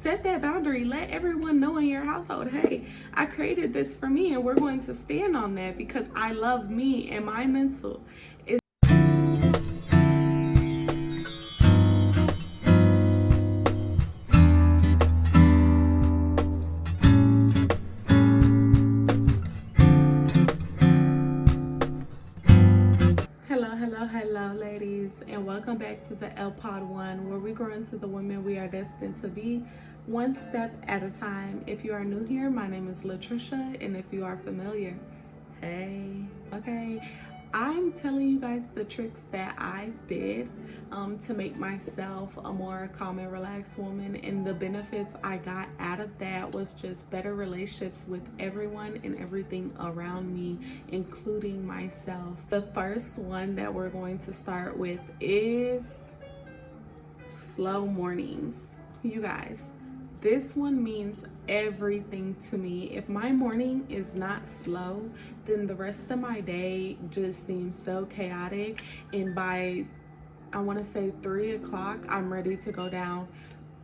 Set that boundary. Let everyone know in your household, hey, I created this for me and we're going to stand on that because I love me and my mental. Hello, ladies, and welcome back to the L Pod 1, where we grow into the women we are destined to be, one step at a time. If you are new here, my name is Latricia, and if you are familiar, hey, okay. I'm telling you guys the tricks that I did to make myself a more calm and relaxed woman, and the benefits I got out of that was just better relationships with everyone and everything around me, including myself. The first one that we're going to start with is slow mornings. You guys, this one means everything to me. If my morning is not slow, then the rest of my day just seems so chaotic. And by, I want to say 3 o'clock, I'm ready to go down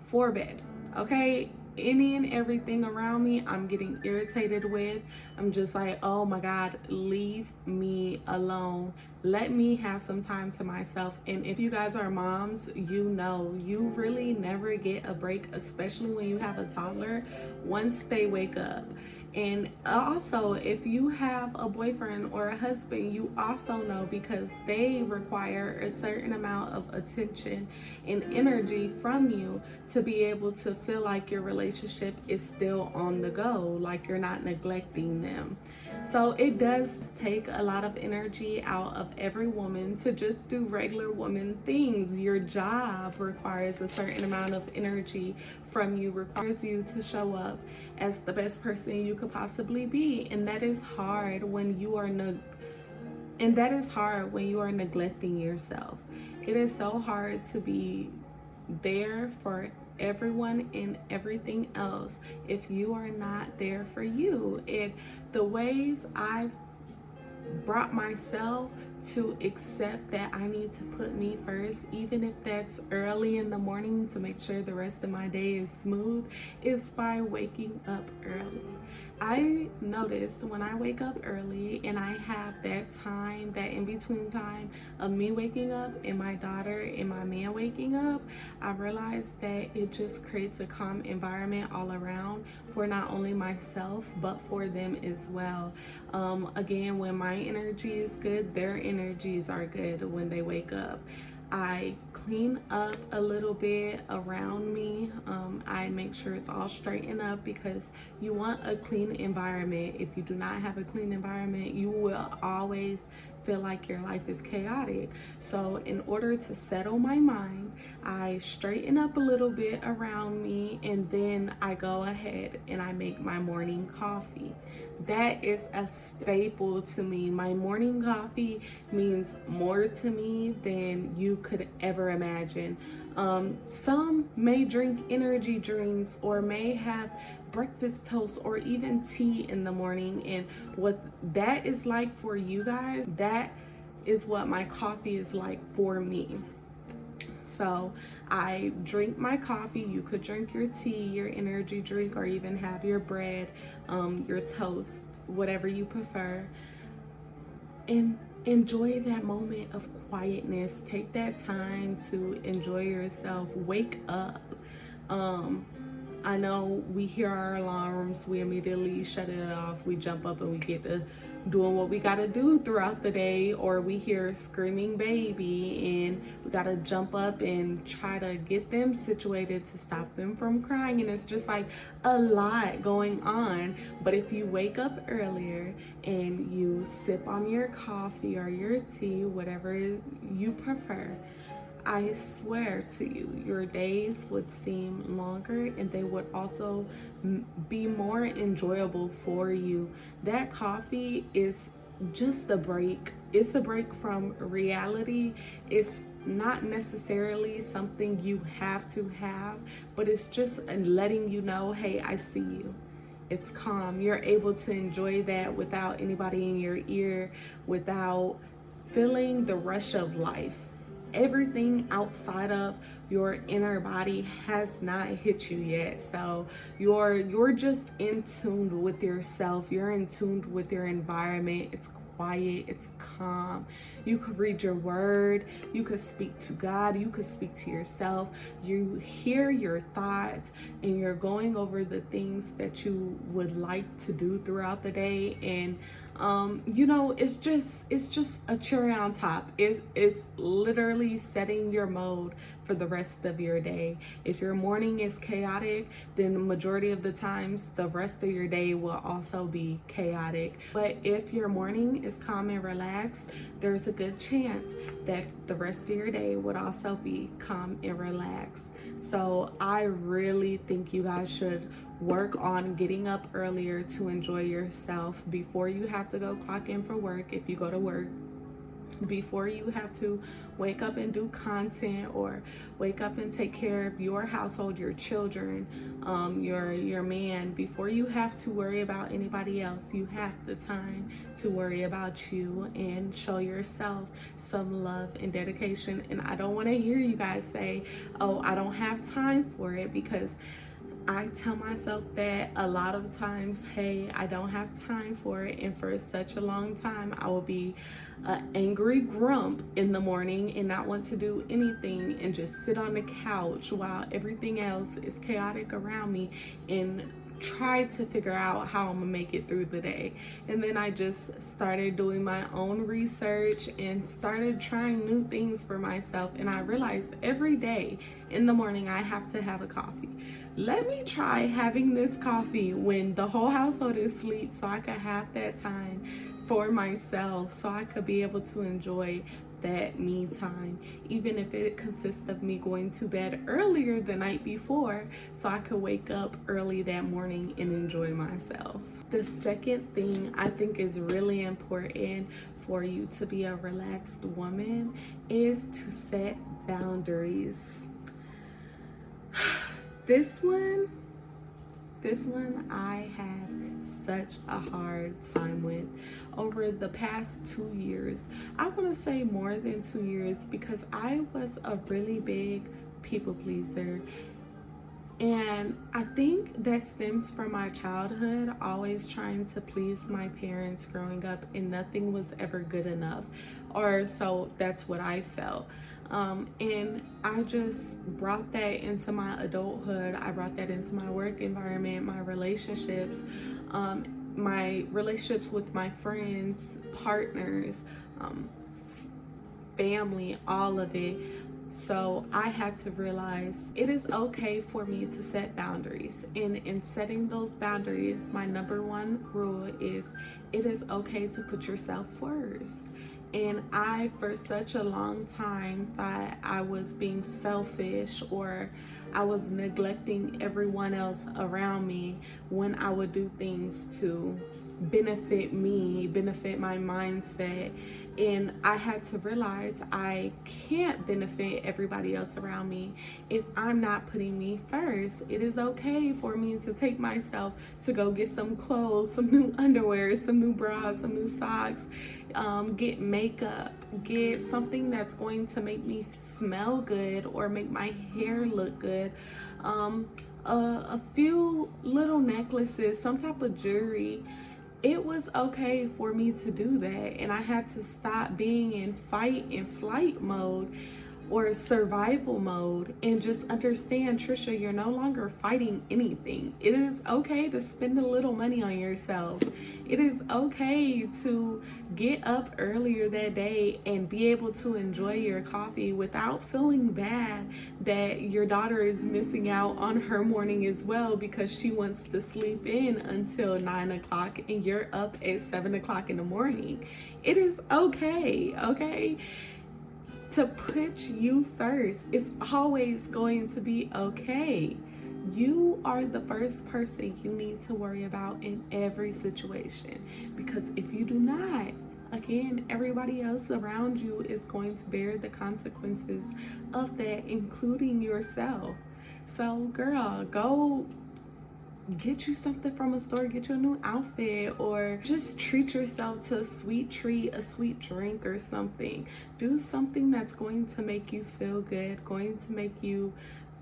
for bed. Okay? Any and everything around me, I'm getting irritated with. I'm just like, oh my God, leave me alone. Let me have some time to myself. And if you guys are moms, you know, you really never get a break, especially when you have a toddler, once they wake up. And also, if you have a boyfriend or a husband, you also know, because they require a certain amount of attention and energy from you to be able to feel like your relationship is still on the go, like you're not neglecting them. So it does take a lot of energy out of every woman to just do regular woman things. Your job requires a certain amount of energy from you, requires you to show up as the best person you could possibly be, and that is hard when you are neglecting yourself. It is so hard to be there for everyone and everything else if you are not there for you. And the ways I've brought myself to accept that I need to put me first, even if that's early in the morning to make sure the rest of my day is smooth, is by waking up early. I noticed when I wake up early and I have that time, that in between time of me waking up and my daughter and my man waking up, I realized that it just creates a calm environment all around for not only myself but for them as well. Again, when my energy is good, their energies are good when they wake up. I clean up a little bit around me. I make sure it's all straightened up because you want a clean environment. If you do not have a clean environment, you will always feel like your life is chaotic. So in order to settle my mind, I straighten up a little bit around me, and then I go ahead and I make my morning coffee. That is a staple to me. My morning coffee means more to me than you could ever imagine. Some may drink energy drinks or may have breakfast toast or even tea in the morning, and what that is like for you guys, that is what my coffee is like for me. So I drink my coffee. You could drink your tea, your energy drink, or even have your bread, your toast, whatever you prefer, and enjoy that moment of quietness. Take that time to enjoy yourself. Wake up. I know we hear our alarms, we immediately shut it off, we jump up and we get to doing what we gotta do throughout the day, or we hear a screaming baby and we gotta jump up and try to get them situated to stop them from crying, and it's just like a lot going on. But if you wake up earlier and you sip on your coffee or your tea, whatever you prefer, I swear to you, your days would seem longer and they would also be more enjoyable for you. That coffee is just a break. It's a break from reality. It's not necessarily something you have to have, but it's just letting you know, hey, I see you. It's calm. You're able to enjoy that without anybody in your ear, without feeling the rush of life. everything outside of your inner body has not hit you yet. So you're just in tune with yourself. You're in tune with your environment. It's quiet, it's calm. You could read your word, you could speak to God, you could speak to yourself. You hear your thoughts, and you're going over the things that you would like to do throughout the day. And it's just a cherry on top. It's literally setting your mode for the rest of your day. If your morning is chaotic, then the majority of the times the rest of your day will also be chaotic. But if your morning is calm and relaxed, there's a good chance that the rest of your day would also be calm and relaxed. So I really think you guys should work on getting up earlier to enjoy yourself before you have to go clock in for work, if you go to work, before you have to wake up and do content, or wake up and take care of your household, your children, your man. Before you have to worry about anybody else, you have the time to worry about you and show yourself some love and dedication. And I don't want to hear you guys say, oh, I don't have time for it, because I tell myself that a lot of times, hey, I don't have time for it. And for such a long time, I will be an angry grump in the morning and not want to do anything and just sit on the couch while everything else is chaotic around me, and try to figure out how I'm gonna make it through the day. And then I just started doing my own research and started trying new things for myself. And I realized every day in the morning I have to have a coffee. Let me try having this coffee when the whole household is asleep, so I could have that time for myself, so I could be able to enjoy that me time, even if it consists of me going to bed earlier the night before, so I could wake up early that morning and enjoy myself. The second thing I think is really important for you to be a relaxed woman is to set boundaries. This one I had such a hard time with over the past 2 years. I want to say more than 2 years, because I was a really big people pleaser. And I think that stems from my childhood, always trying to please my parents growing up, and nothing was ever good enough. Or so that's what I felt. And I just brought that into my adulthood. I brought that into my work environment, my relationships with my friends, partners, family, all of it. So I had to realize it is okay for me to set boundaries. And in setting those boundaries, my number one rule is it is okay to put yourself first. And I, for such a long time, thought I was being selfish, or I was neglecting everyone else around me when I would do things to benefit me, benefit my mindset. And I had to realize I can't benefit everybody else around me if I'm not putting me first. It is okay for me to take myself to go get some clothes, some new underwear, some new bras, some new socks, get makeup, get something that's going to make me smell good or make my hair look good, a few little necklaces, some type of jewelry. It was okay for me to do that, and I had to stop being in fight and flight mode or survival mode and just understand, Trisha, you're no longer fighting anything. It is okay to spend a little money on yourself. It is okay to get up earlier that day and be able to enjoy your coffee without feeling bad that your daughter is missing out on her morning as well because she wants to sleep in until 9 o'clock and you're up at 7 o'clock in the morning. It is okay, okay? To put you first. It's always going to be okay. You are the first person you need to worry about in every situation, because if you do not, again, everybody else around you is going to bear the consequences of that, including yourself. So girl, go get you something from a store, get you a new outfit, or just treat yourself to a sweet treat, a sweet drink or something. Do something that's going to make you feel good, going to make you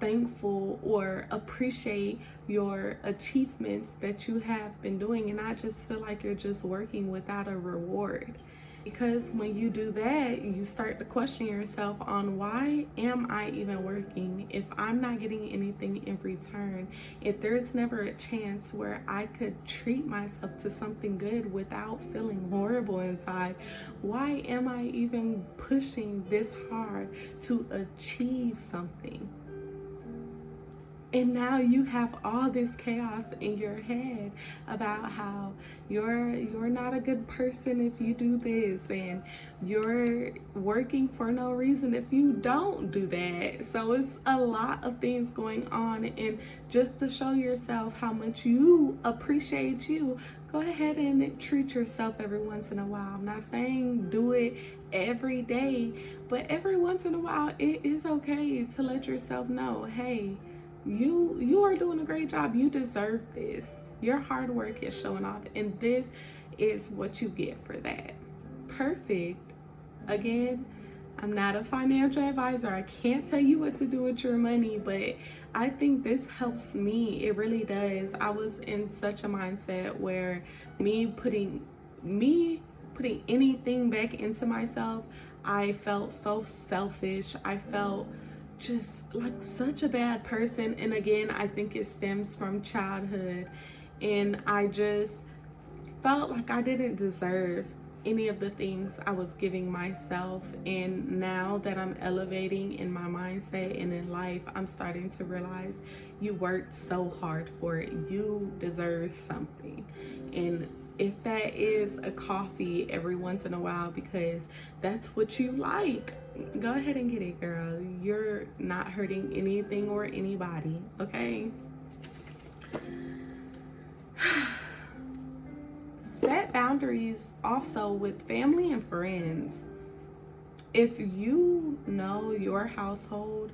thankful or appreciate your achievements that you have been doing, and not just feel like you're just working without a reward. Because when you do that, you start to question yourself on, why am I even working if I'm not getting anything in return? If there's never a chance where I could treat myself to something good without feeling horrible inside, why am I even pushing this hard to achieve something? And now you have all this chaos in your head about how you're not a good person if you do this, and you're working for no reason if you don't do that. So it's a lot of things going on, and just to show yourself how much you appreciate you, go ahead and treat yourself every once in a while. I'm not saying do it every day, but every once in a while it is okay to let yourself know, hey, you are doing a great job. You deserve this. Your hard work is showing off, and this is what you get for that. Perfect. Again, I'm not a financial advisor. I can't tell you what to do with your money, but I think this helps me. It really does. I was in such a mindset where me putting anything back into myself, I felt so selfish. I felt just like such a bad person. And again, I think it stems from childhood, and I just felt like I didn't deserve any of the things I was giving myself. And now that I'm elevating in my mindset and in life, I'm starting to realize you worked so hard for it. You deserve something. And if that is a coffee every once in a while because that's what you like, go ahead and get it, girl. You're not hurting anything or anybody, okay? Set boundaries also with family and friends. If you know your household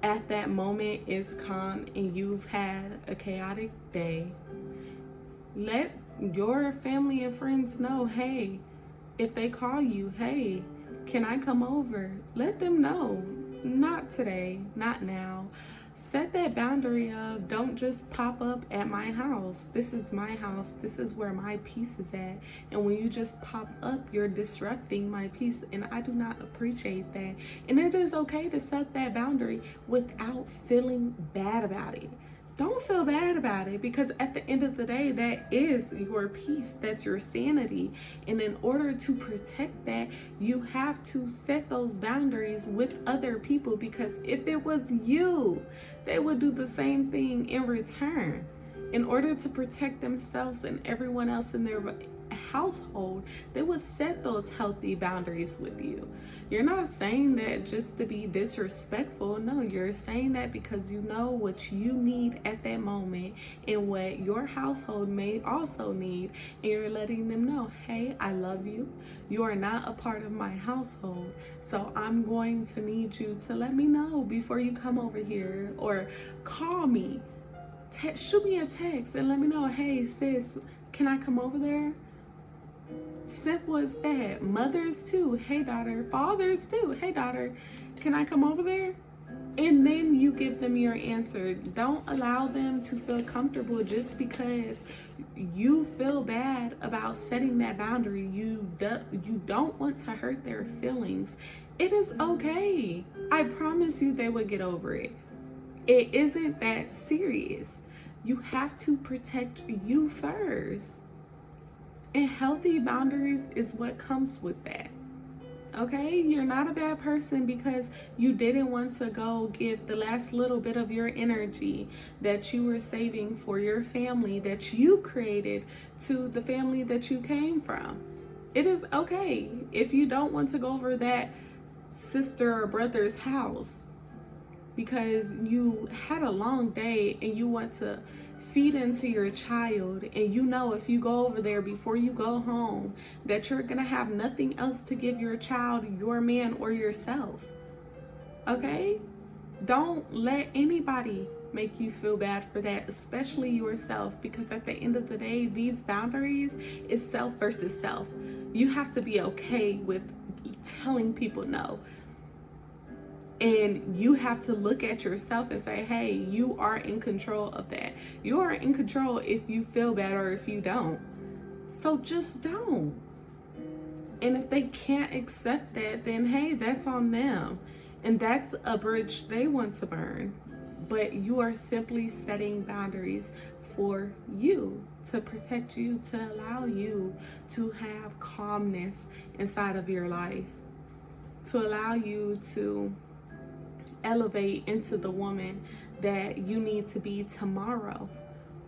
at that moment is calm and you've had a chaotic day, let your family and friends know, hey, if they call you, hey, can I come over? Let them know. Not today, not now. Set that boundary of, don't just pop up at my house. This is my house. This is where my peace is at. And when you just pop up, you're disrupting my peace, and I do not appreciate that. And it is okay to set that boundary without feeling bad about it. Don't feel bad about it, because at the end of the day, that is your peace. That's your sanity. And in order to protect that, you have to set those boundaries with other people, because if it was you, they would do the same thing in return. In order to protect themselves and everyone else in their household, they would set those healthy boundaries with you. You're not saying that just to be disrespectful. No, you're saying that because you know what you need at that moment and what your household may also need, and you're letting them know, hey, I love you. You are not a part of my household, so I'm going to need you to let me know before you come over here, or call me. Shoot me a text and let me know, hey sis, can I come over there? Simple as that. Mothers too, hey daughter. Fathers too, hey daughter, can I come over there? And then you give them your answer. Don't allow them to feel comfortable just because you feel bad about setting that boundary. You don't want to hurt their feelings. It is okay. I promise you they will get over it. It isn't that serious. You have to protect you first. And healthy boundaries is what comes with that. Okay? You're not a bad person because you didn't want to go give the last little bit of your energy that you were saving for your family that you created to the family that you came from. It is okay if you don't want to go over that sister or brother's house because you had a long day and you want to feed into your child, and you know if you go over there before you go home that you're gonna have nothing else to give your child, your man, or yourself. Okay? Don't let anybody make you feel bad for that, especially yourself, because at the end of the day, these boundaries is self versus self. You have to be okay with telling people no. And you have to look at yourself and say, hey, you are in control of that. You are in control if you feel bad or if you don't. So just don't. And if they can't accept that, then hey, that's on them. And that's a bridge they want to burn. But you are simply setting boundaries for you, to protect you, to allow you to have calmness inside of your life, to allow you to elevate into the woman that you need to be tomorrow.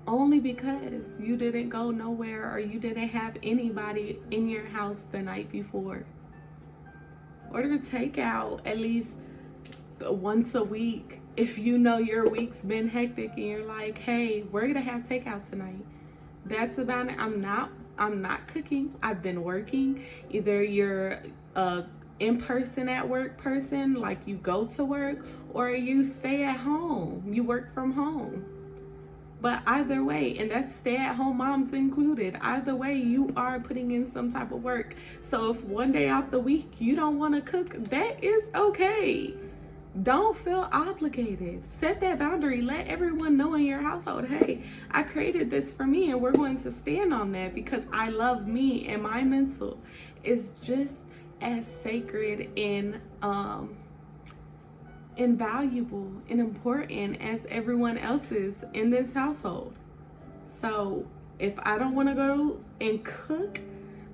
Only because you didn't go nowhere or you didn't have anybody in your house the night before. Order takeout at least once a week. If you know your week's been hectic and you're like, hey, we're gonna have takeout tonight. That's about it. I'm not cooking. I've been working. Either you're a in-person at work person, like you go to work, or you stay at home. You work from home. But either way, and that's stay-at-home moms included, either way, you are putting in some type of work. So if one day out the week you don't want to cook, that is okay. Don't feel obligated. Set that boundary. Let everyone know in your household, hey, I created this for me and we're going to stand on that because I love me, and my mental is just as sacred and invaluable and important as everyone else's in this household. So if I don't want to go and cook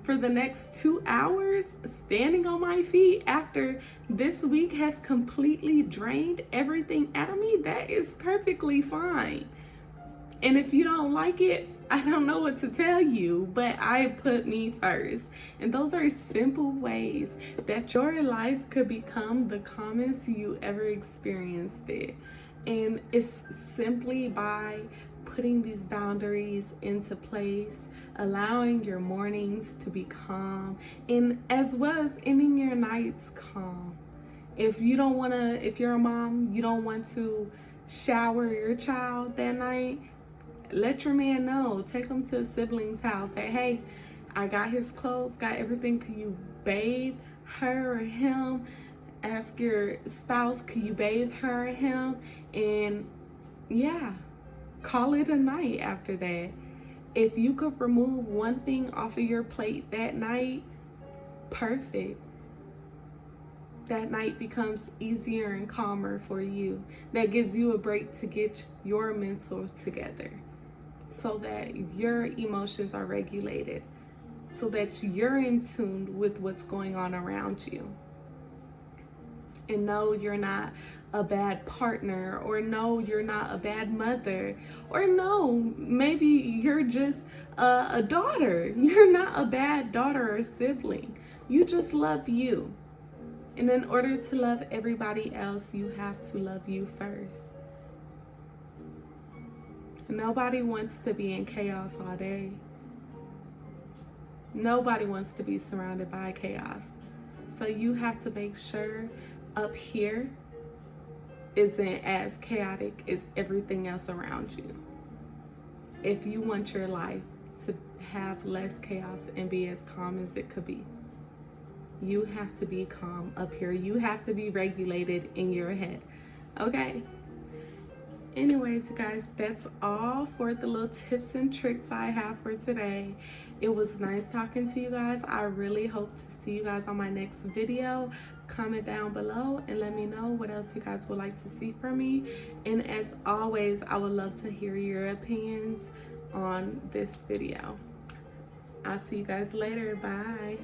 for the next 2 hours standing on my feet after this week has completely drained everything out of me, that is perfectly fine. And if you don't like it, I don't know what to tell you, but I put me first. And those are simple ways that your life could become the calmest you ever experienced it. And it's simply by putting these boundaries into place, allowing your mornings to be calm, and as well as ending your nights calm. If you don't want to, if you're a mom, you don't want to shower your child that night, let your man know. Take him to a sibling's house. Say, hey, I got his clothes, got everything. Can you bathe her or him? Ask your spouse, can you bathe her or him? And yeah, call it a night after that. If you could remove one thing off of your plate that night, perfect. That night becomes easier and calmer for you. That gives you a break to get your mental together, so that your emotions are regulated, so that you're in tune with what's going on around you. And no, you're not a bad partner, or no, you're not a bad mother, or no, maybe you're just a daughter. You're not a bad daughter or sibling. You just love you. And in order to love everybody else, you have to love you first. Nobody wants to be in chaos all day. Nobody wants to be surrounded by chaos. So you have to make sure up here isn't as chaotic as everything else around you. If you want your life to have less chaos and be as calm as it could be, you have to be calm up here. You have to be regulated in your head. Okay? Anyways, you guys, that's all for the little tips and tricks I have for today. It was nice talking to you guys. I really hope to see you guys on my next video. Comment down below and let me know what else you guys would like to see from me. And as always, I would love to hear your opinions on this video. I'll see you guys later. Bye.